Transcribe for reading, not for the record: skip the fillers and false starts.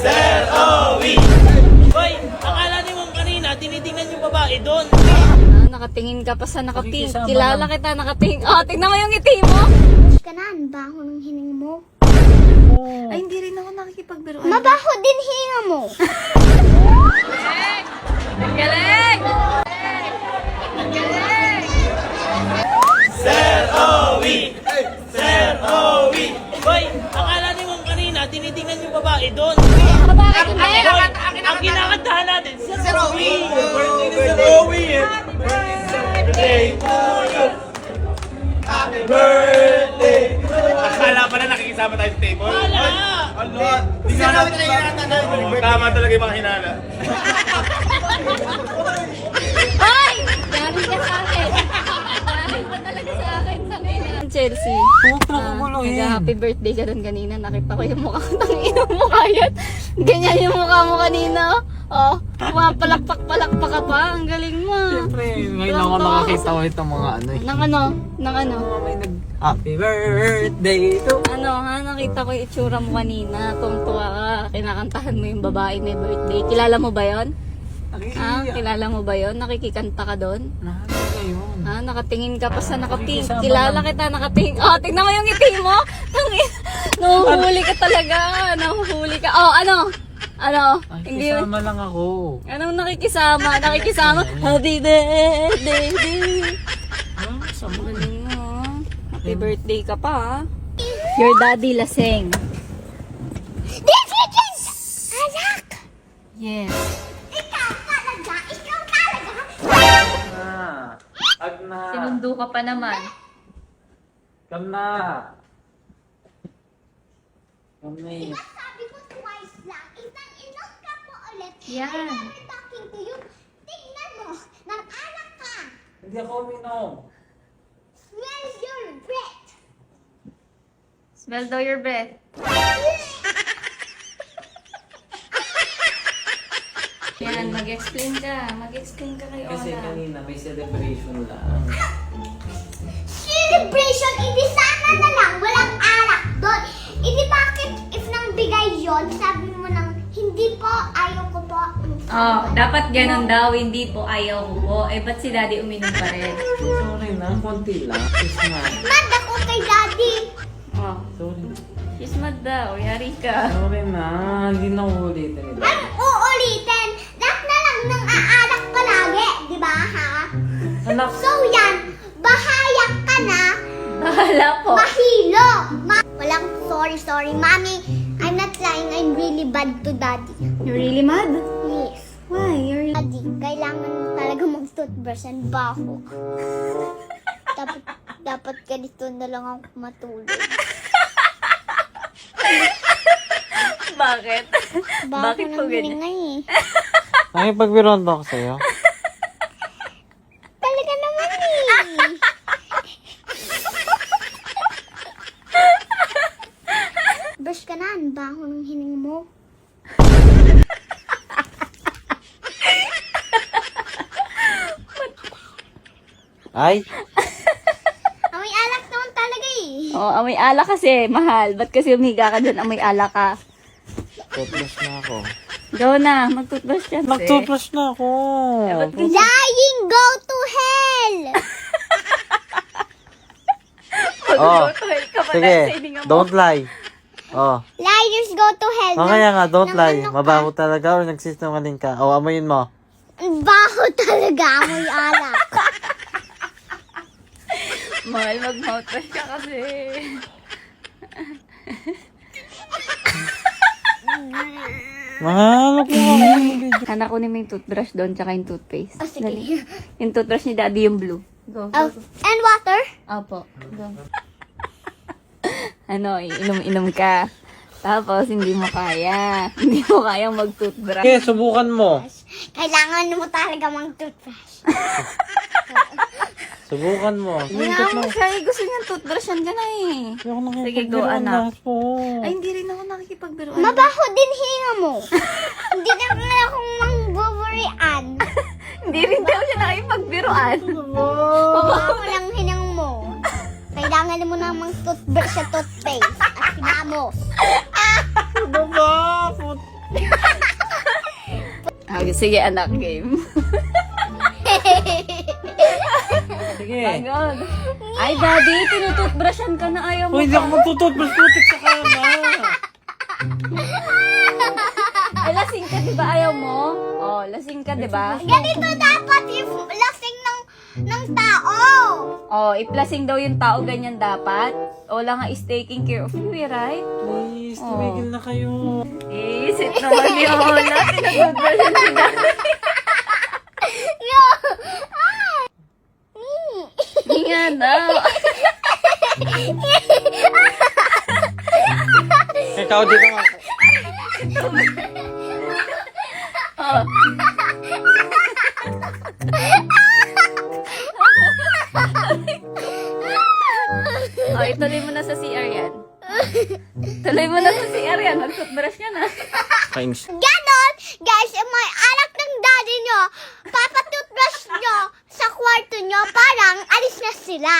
Sir Owi! Hoy, akala niyo mong kanina, tinitingnan yung babae doon. Nakatingin ka pa sa nakating. Kilala kita nakating. Oh, tignan mo yung ngiti mo. Bus ka na, ang baho ng hining mo. Ay, hindi rin ako nakikipagbiro. Mabaho din hininga mo. Galing! Sir Owi! Sir Owi! Hoy, akala niyo mong kanina, tinitingnan yung babae doon. Bakit hindi? Hoy, ang kinakantahan natin, Sir Owi! Sir Owi! Birthday to you! Happy birthday! Akala pala nakikisama tayo sa table? Wala! Di nga namin tama talaga yung mga hinala. Ay! Yari ka sa akin. Yari ka talaga sa akin. Chelsea. Happy birthday ka doon kanina. Nakita ko yung mukha. Tangina mo kaya. Ganyan yung mukha mo kanina. Oh, palakpak ka pa. Ang galing mo. Siyempre, ngayon ako nakakita ko itong mga ano eh. Nang ano? Nang ano? May happy birthday to... Ano ha? Nakita ko yung itsura mo kanina. Tungtuwa ka. Kinakantahan mo yung babae may birthday. Kilala mo ba yon? Ha? Kilala mo ba yon? Nakikikanta ka doon? Nakakita yun. Ha? Nakatingin ka pa sa nakating. Kilala kita nakating. Oh, tignan mo yung ngiti mo. Nahuhuli ka talaga. Nahuhuli ka. Oh, ano? Ano? Hindi. Nakikisama lang ako. Anong nakikisama? Nakikisama? Happy birthday. Galing mo. Happy birthday ka pa. Ha? Your daddy laseng. This is anak! Yes. Ikaw talaga! Ikaw talaga! Agna. Sinundo ka pa naman. Come na. Come na eh. Sabi ko twice lang. Isang inom ka po ulit. Yan. I'm never talking to you. Tingnan mo. Nang anak ka. Hindi ako uminom. Where's your breath? Smell daw your breath. Yan, mag-explain ka. Mag-explain ka kay Kasi Ola. kanina may celebration lang. Celebration, hindi sana na lang. Walang alak doon. Hindi bakit if nang bigay yon sabi mo nang hindi po, ayaw ko po. Oh, dapat ganun daw. Hindi po ayaw ko po. Eh, ba't si daddy uminom pa rin? Sorry na, konti lang. Please na. Mad ako kay daddy. Oh, Sorry. she's mad daw. Yari ka. Sorry na, hindi na ulitin nila. Anong uulitin? Lahat na lang nang aalak palagi. Di ba ha? Anak, So yan, bahayak ka na. Bahala po. Mahilo! Walang sorry, mommy. I'm not lying. I'm really bad to daddy. You're really mad? Yes. Why? You're really... Daddy, kailangan talaga mag-toothbrush and baho. dapat ganito na lang ako matulog. Bakit? Baho Bakit po ng ganyan? hininga eh. nakipagbiruan ba ako sa'yo? Talaga naman eh. Brush ka na, ang baho ng hininga mo. Ay, Amoy alak naman talaga eh. Oh, amoy alak kasi. Mahal. Ba't kasi umiga ka dun? Amoy alak ka. toothbrush na ako. Go na. Mag-toothbrush ka. Mag-toothbrush na ako. Lying, go to hell! Oh, Ka pa sige, sa hininga mo. don't lie. Oh, Liars go to hell. o kaya nga, don't Nang lie. ano ka? Mabaho talaga or nagsisinungaling ka. O, amoyin mo. Ang baho talaga, amoy alak. Mahal, mag-mouthwash ka kasi. Mahal ako. Anak ko mo yung toothbrush doon, tsaka yung toothpaste. Oh, sige. Dali. Yung toothbrush ni daddy yung blue. Go, go, Oh, go. and water? Opo. Go. Ano, inom-inom ka. Tapos, hindi mo kaya. Hindi mo kayang mag-toothbrush. Okay, subukan mo. Kailangan mo talaga mag-toothbrush. Subukan mo. Wala mo siya. Eh. Gusto niya toothbrushan ka na eh. Hindi ako Sige, go, nakipagbiruan anak. lahat po. Ay, hindi rin ako nakikipagbiruan. Mabaho din hininga mo. Hindi na nga akong mangbuburian. Hindi rin daw siya nakikipagbiruan. Mabaho lang hininga mo. Kailangan mo namang toothbrush sa toothpaste at pinamos. Baba! Sige, anak, game. Sige. Agad. Ay, daddy, tinututbrushan ka na ayaw mo. Uy, hindi ako magtututbrush sa kama. Ay, lasing ka, di ba? Ayaw mo? Oh, lasing ka, di ba? Ganito dapat yung lasing ng tao. Oh, iplasing daw yung tao, ganyan dapat. O lang nga is taking care of you, right? Please, tumigil na kayo. Isit naman ni Ola. Tinututbrushan si daddy. Hindi nga daw. Ikaw dito nga. Oh. Oh, ituloy mo na sa CR yan. Tuloy mo na sa CR yan. Mag-toothbrush ka na. Kainis. Ganon, guys, yung may anak ng daddy nyo, papatutbrush nyo sa kwarto nyo, parang alis na sila.